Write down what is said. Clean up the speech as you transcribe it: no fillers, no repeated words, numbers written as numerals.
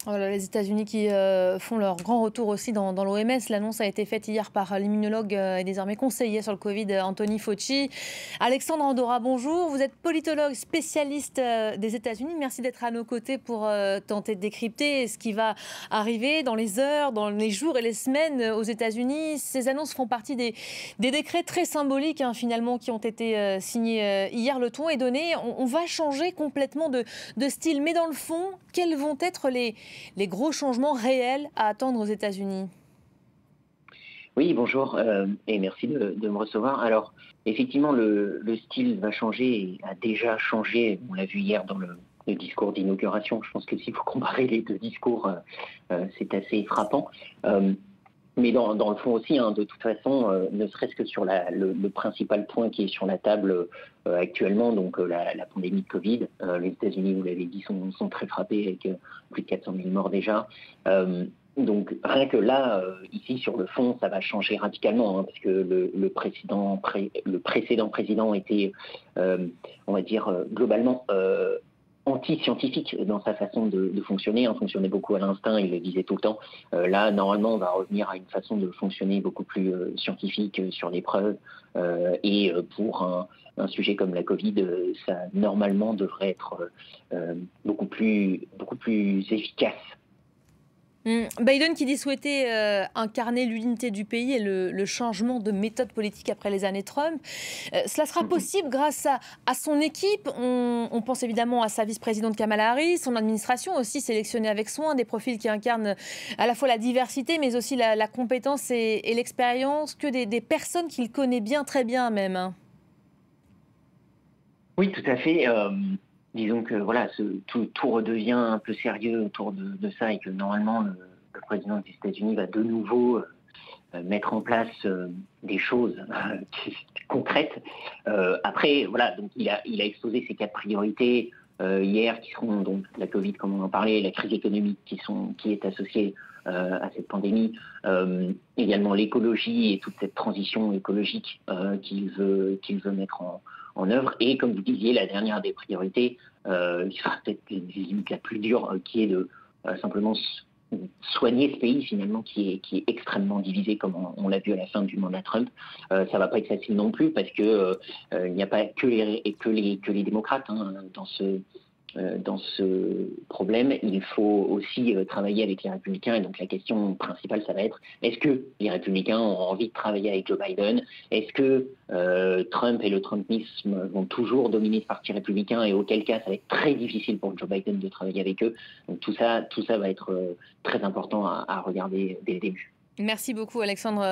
Voilà, les États-Unis qui font leur grand retour aussi dans l'OMS. L'annonce a été faite hier par l'immunologue et désormais conseiller sur le Covid, Anthony Fauci. Alexandre Andorra, bonjour. Vous êtes politologue spécialiste des États-Unis. Merci d'être à nos côtés pour tenter de décrypter ce qui va arriver dans les heures, dans les jours et les semaines aux États-Unis. Ces annonces font partie des décrets très symboliques, finalement, qui ont été signés hier. Le ton est donné. On va changer complètement de style. Mais dans le fond, quels vont être les gros changements réels à attendre aux États-Unis? Oui, bonjour, et merci de me recevoir. Alors, effectivement, le style va changer et a déjà changé. On l'a vu hier dans le discours d'inauguration. Je pense que si vous comparez les deux discours, c'est assez frappant. Mais dans le fond aussi, de toute façon, ne serait-ce que sur le principal point qui est sur la table actuellement, donc la pandémie de Covid. Les États-Unis, vous l'avez dit, sont très frappés avec plus de 400 000 morts déjà. Donc rien que là, ici sur le fond, ça va changer radicalement, parce que le précédent président était, on va dire, globalement anti-scientifique dans sa façon de fonctionner. On fonctionnait beaucoup à l'instinct, il le disait tout le temps. Là, normalement, on va revenir à une façon de fonctionner beaucoup plus scientifique sur les preuves. Et pour un sujet comme la Covid, ça normalement devrait être beaucoup plus efficace. Biden qui dit souhaiter incarner l'unité du pays et le changement de méthode politique après les années Trump. Cela sera possible grâce à son équipe. On pense évidemment à sa vice-présidente Kamala Harris, son administration aussi sélectionnée avec soin, des profils qui incarnent à la fois la diversité mais aussi la compétence et l'expérience, que des personnes qu'il connaît bien, très bien même, hein. Oui, tout à fait. Disons que voilà, tout redevient un peu sérieux autour de ça et que normalement le président des États-Unis va de nouveau mettre en place des choses concrètes. Après, voilà, donc il a exposé ses 4 priorités hier, qui seront donc la Covid, comme on en parlait, la crise économique qui est associée à cette pandémie, également l'écologie et toute cette transition écologique qu'il veut mettre en œuvre. Et comme vous disiez, la dernière des priorités, qui sera peut-être limite la plus dure, qui est de simplement soigner ce pays finalement qui est extrêmement divisé, comme on l'a vu à la fin du mandat Trump. Ça va pas être facile non plus, parce que il n'y a pas que les démocrates dans ce problème. Il faut aussi travailler avec les républicains, et donc la question principale, ça va être: est-ce que les républicains ont envie de travailler avec Joe Biden? Est-ce que Trump et le Trumpisme vont toujours dominer ce parti républicain, et auquel cas ça va être très difficile pour Joe Biden de travailler avec eux? Donc tout ça va être très important à regarder dès le début. Merci beaucoup Alexandre.